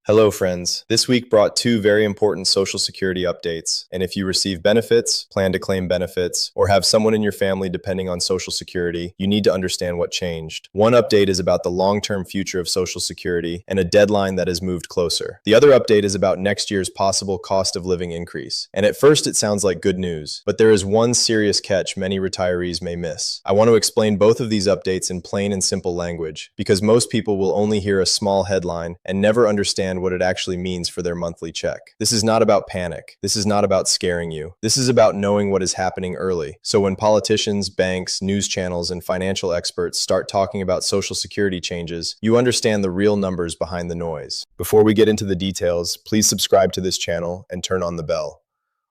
Hello, friends. This week brought two very important Social Security updates. And if you receive benefits, plan to claim benefits, or have someone in your family depending on Social Security, you need to understand what changed. One update is about the long-term future of Social Security and a deadline that has moved closer. The other update is about next year's possible cost of living increase. And at first, it sounds like good news, but there is one serious catch many retirees may miss. I want to explain both of these updates in plain and simple language, because most people will only hear a small headline and never understand what it actually means for their monthly check. This is not about panic. This is not about scaring you. This is about knowing what is happening early. So when politicians, banks, news channels, and financial experts start talking about Social Security changes, you understand the real numbers behind the noise. Before we get into the details, please subscribe to this channel and turn on the bell.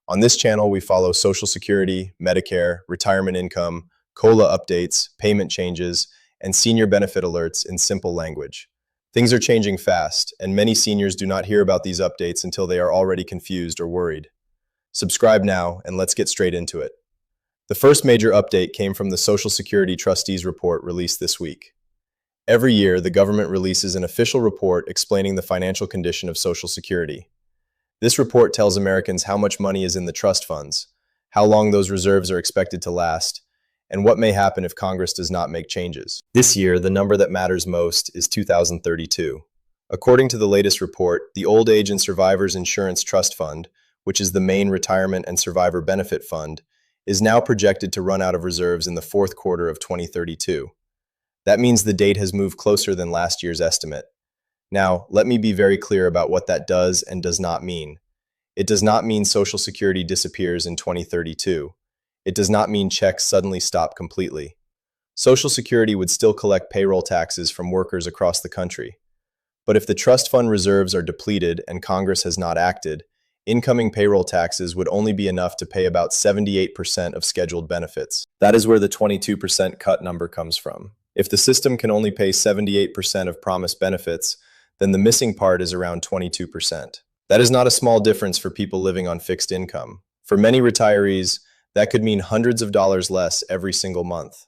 On this channel, we follow Social Security, Medicare, retirement income, COLA updates, payment changes, and senior benefit alerts in simple language. Things are changing fast, and many seniors do not hear about these updates until they are already confused or worried. Subscribe now, and let's get straight into it. The first major update came from the Social Security Trustees Report released this week. Every year, the government releases an official report explaining the financial condition of Social Security. This report tells Americans how much money is in the trust funds, how long those reserves are expected to last, and what may happen if Congress does not make changes. This year, the number that matters most is 2032. According to the latest report, the Old Age and Survivors Insurance Trust Fund, which is the main retirement and survivor benefit fund, is now projected to run out of reserves in the fourth quarter of 2032. That means the date has moved closer than last year's estimate. Now, let me be very clear about what that does and does not mean. It does not mean Social Security disappears in 2032. It does not mean checks suddenly stop completely. Social Security would still collect payroll taxes from workers across the country. But if the trust fund reserves are depleted and Congress has not acted, incoming payroll taxes would only be enough to pay about 78% of scheduled benefits. That is where the 22% cut number comes from. If the system can only pay 78% of promised benefits, then the missing part is around 22%. That is not a small difference for people living on fixed income. For many retirees, that could mean hundreds of dollars less every single month.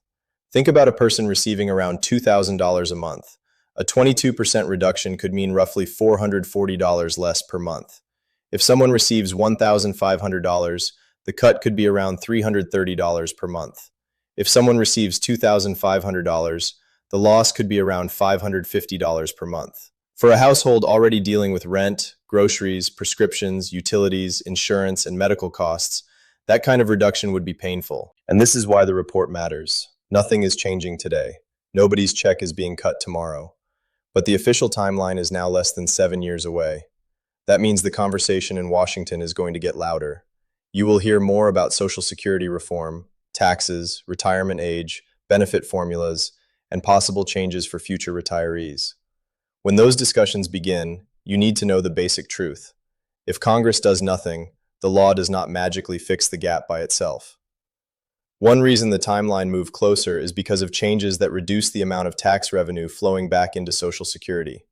Think about a person receiving around $2,000 a month. A 22% reduction could mean roughly $440 less per month. If someone receives $1,500, the cut could be around $330 per month. If someone receives $2,500, the loss could be around $550 per month. For a household already dealing with rent, groceries, prescriptions, utilities, insurance, and medical costs, that kind of reduction would be painful. And this is why the report matters. Nothing is changing today. Nobody's check is being cut tomorrow. But the official timeline is now less than 7 years away. That means the conversation in Washington is going to get louder. You will hear more about Social Security reform, taxes, retirement age, benefit formulas, and possible changes for future retirees. When those discussions begin, you need to know the basic truth. If Congress does nothing, the law does not magically fix the gap by itself. One reason the timeline moved closer is because of changes that reduce the amount of tax revenue flowing back into Social Security.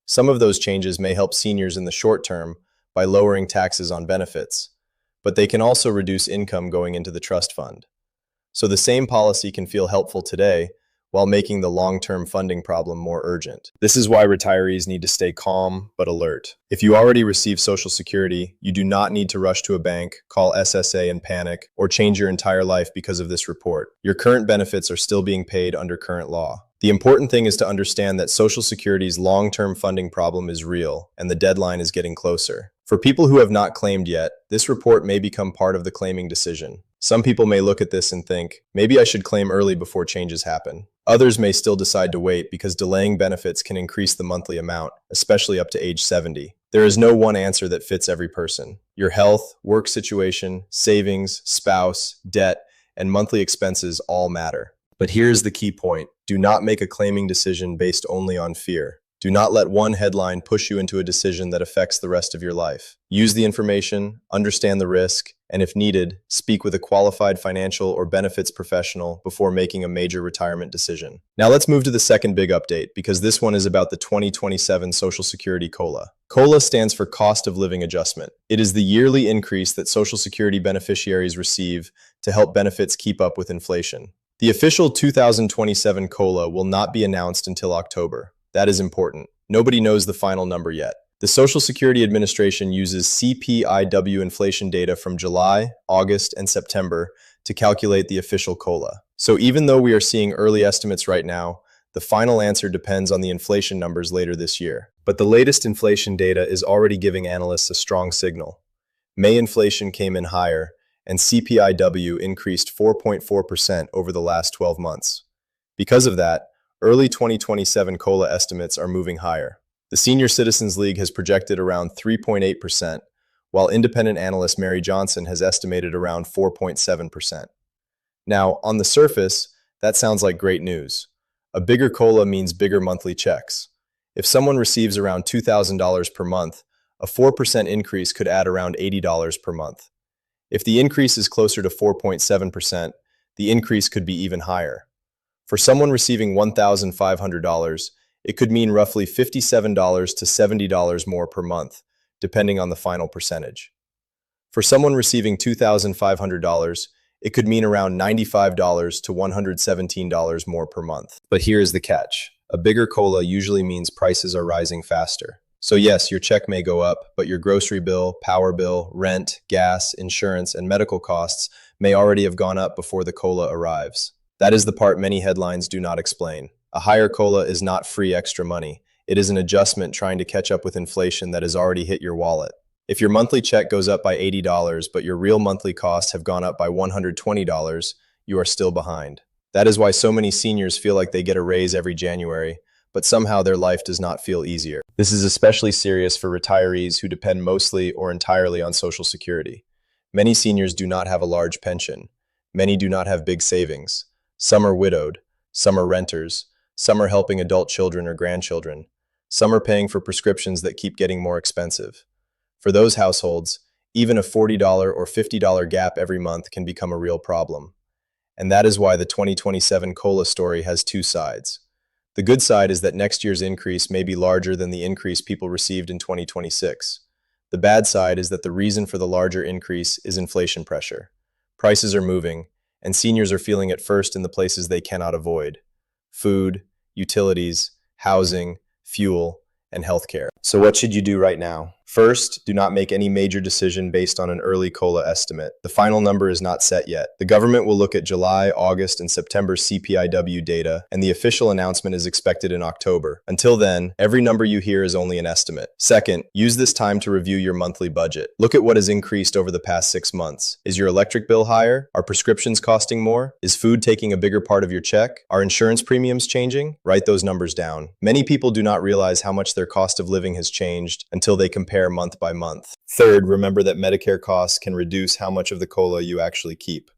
Some of those changes may help seniors in the short term by lowering taxes on benefits, but they can also reduce income going into the trust fund. So the same policy can feel helpful today while making the long-term funding problem more urgent. This is why retirees need to stay calm but alert. If you already receive Social Security, you do not need to rush to a bank, call SSA and panic, or change your entire life because of this report. Your current benefits are still being paid under current law. The important thing is to understand that Social Security's long-term funding problem is real, and the deadline is getting closer. For people who have not claimed yet, this report may become part of the claiming decision. Some people may look at this and think, maybe I should claim early before changes happen. Others may still decide to wait because delaying benefits can increase the monthly amount, especially up to age 70. There is no one answer that fits every person. Your health, work situation, savings, spouse, debt, and monthly expenses all matter. But here's the key point. Do not make a claiming decision based only on fear. Do not let one headline push you into a decision that affects the rest of your life. Use the information, understand the risk, and if needed, speak with a qualified financial or benefits professional before making a major retirement decision. Now let's move to the second big update, because this one is about the 2027 Social Security COLA. COLA stands for Cost of Living Adjustment. It is the yearly increase that Social Security beneficiaries receive to help benefits keep up with inflation. The official 2027 COLA will not be announced until October. That is important. Nobody knows the final number yet. The Social Security Administration uses CPIW inflation data from July, August, and September to calculate the official COLA. So even though we are seeing early estimates right now, the final answer depends on the inflation numbers later this year. But the latest inflation data is already giving analysts a strong signal. May inflation came in higher, and CPIW increased 4.4% over the last 12 months. Because of that, early 2027 COLA estimates are moving higher. The Senior Citizens League has projected around 3.8%, while independent analyst Mary Johnson has estimated around 4.7%. Now, on the surface, that sounds like great news. A bigger COLA means bigger monthly checks. If someone receives around $2,000 per month, a 4% increase could add around $80 per month. If the increase is closer to 4.7%, the increase could be even higher. For someone receiving $1,500, it could mean roughly $57 to $70 more per month, depending on the final percentage. For someone receiving $2,500, it could mean around $95 to $117 more per month. But here is the catch. A bigger COLA usually means prices are rising faster. So yes, your check may go up, but your grocery bill, power bill, rent, gas, insurance, and medical costs may already have gone up before the COLA arrives. That is the part many headlines do not explain. A higher COLA is not free extra money. It is an adjustment trying to catch up with inflation that has already hit your wallet. If your monthly check goes up by $80, but your real monthly costs have gone up by $120, you are still behind. That is why so many seniors feel like they get a raise every January, but somehow their life does not feel easier. This is especially serious for retirees who depend mostly or entirely on Social Security. Many seniors do not have a large pension. Many do not have big savings. Some are widowed. Some are renters. Some are helping adult children or grandchildren. Some are paying for prescriptions that keep getting more expensive. For those households, even a $40 or $50 gap every month can become a real problem. And that is why the 2027 COLA story has two sides. The good side is that next year's increase may be larger than the increase people received in 2026. The bad side is that the reason for the larger increase is inflation pressure. Prices are moving, and seniors are feeling it first in the places they cannot avoid: food, utilities, housing, fuel, and healthcare. So what should you do right now? First, do not make any major decision based on an early COLA estimate. The final number is not set yet. The government will look at July, August, and September CPIW data, and the official announcement is expected in October. Until then, every number you hear is only an estimate. Second, use this time to review your monthly budget. Look at what has increased over the past 6 months. Is your electric bill higher? Are prescriptions costing more? Is food taking a bigger part of your check? Are insurance premiums changing? Write those numbers down. Many people do not realize how much their cost of living has changed until they compare month by month. Third, remember that Medicare costs can reduce how much of the COLA you actually keep.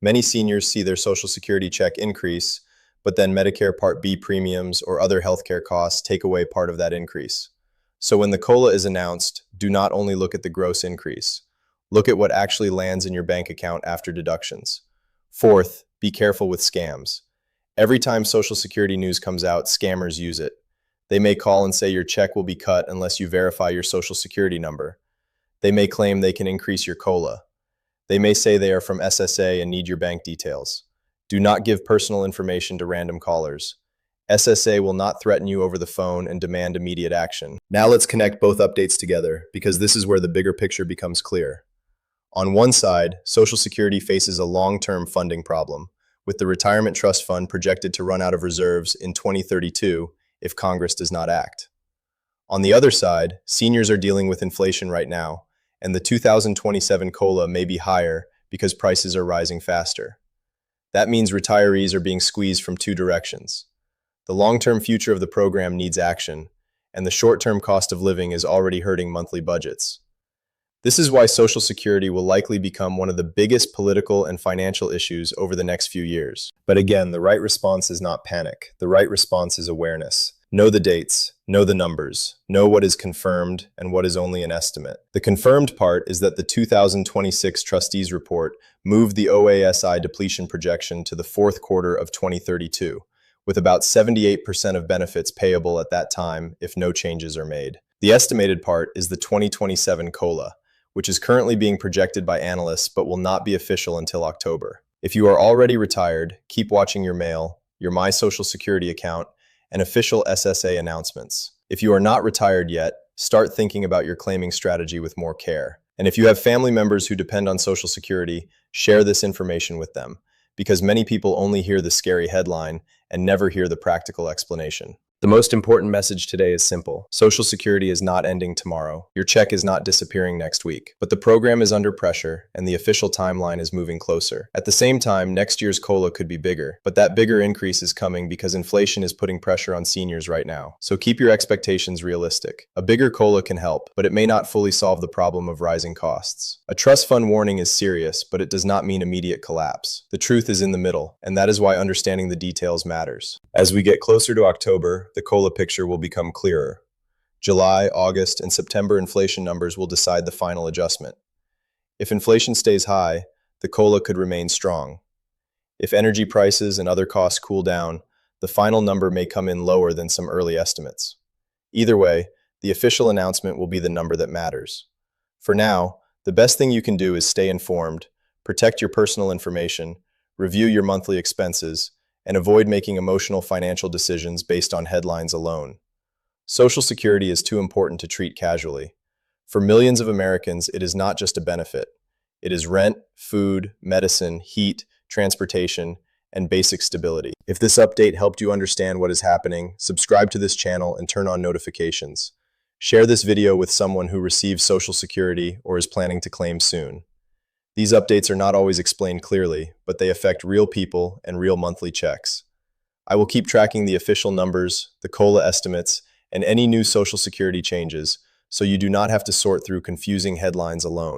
Many seniors see their Social Security check increase, but then Medicare Part B premiums or other healthcare costs take away part of that increase. So when the COLA is announced, do not only look at the gross increase. Look at what actually lands in your bank account after deductions. Fourth, be careful with scams. Every time Social Security news comes out, scammers use it. They may call and say your check will be cut unless you verify your Social Security number. They may claim they can increase your COLA. They may say they are from SSA and need your bank details. Do not give personal information to random callers. SSA will not threaten you over the phone and demand immediate action. Now let's connect both updates together, because this is where the bigger picture becomes clear. On one side, Social Security faces a long-term funding problem, with the Retirement Trust Fund projected to run out of reserves in 2032 if Congress does not act. On the other side, seniors are dealing with inflation right now, and the 2027 COLA may be higher because prices are rising faster. That means retirees are being squeezed from two directions. The long-term future of the program needs action, and the short-term cost of living is already hurting monthly budgets. This is why Social Security will likely become one of the biggest political and financial issues over the next few years. But again, the right response is not panic. The right response is awareness. Know the dates, know the numbers, know what is confirmed and what is only an estimate. The confirmed part is that the 2026 Trustees Report moved the OASI depletion projection to the fourth quarter of 2032, with about 78% of benefits payable at that time if no changes are made. The estimated part is the 2027 COLA, which is currently being projected by analysts but will not be official until October. If you are already retired, keep watching your mail, your My Social Security account, and official SSA announcements. If you are not retired yet, start thinking about your claiming strategy with more care. And if you have family members who depend on Social Security, share this information with them, because many people only hear the scary headline and never hear the practical explanation. The most important message today is simple. Social Security is not ending tomorrow. Your check is not disappearing next week. But the program is under pressure, and the official timeline is moving closer. At the same time, next year's COLA could be bigger. But that bigger increase is coming because inflation is putting pressure on seniors right now. So keep your expectations realistic. A bigger COLA can help, but it may not fully solve the problem of rising costs. A trust fund warning is serious, but it does not mean immediate collapse. The truth is in the middle, and that is why understanding the details matters. As we get closer to October, the COLA picture will become clearer. July, August, and September inflation numbers will decide the final adjustment. If inflation stays high, the COLA could remain strong. If energy prices and other costs cool down, the final number may come in lower than some early estimates. Either way, the official announcement will be the number that matters. For now, the best thing you can do is stay informed, protect your personal information, review your monthly expenses, and avoid making emotional financial decisions based on headlines alone. Social Security is too important to treat casually. For millions of Americans, it is not just a benefit. It is rent, food, medicine, heat, transportation, and basic stability. If this update helped you understand what is happening, subscribe to this channel and turn on notifications. Share this video with someone who receives Social Security or is planning to claim soon. These updates are not always explained clearly, but they affect real people and real monthly checks. I will keep tracking the official numbers, the COLA estimates, and any new Social Security changes, so you do not have to sort through confusing headlines alone.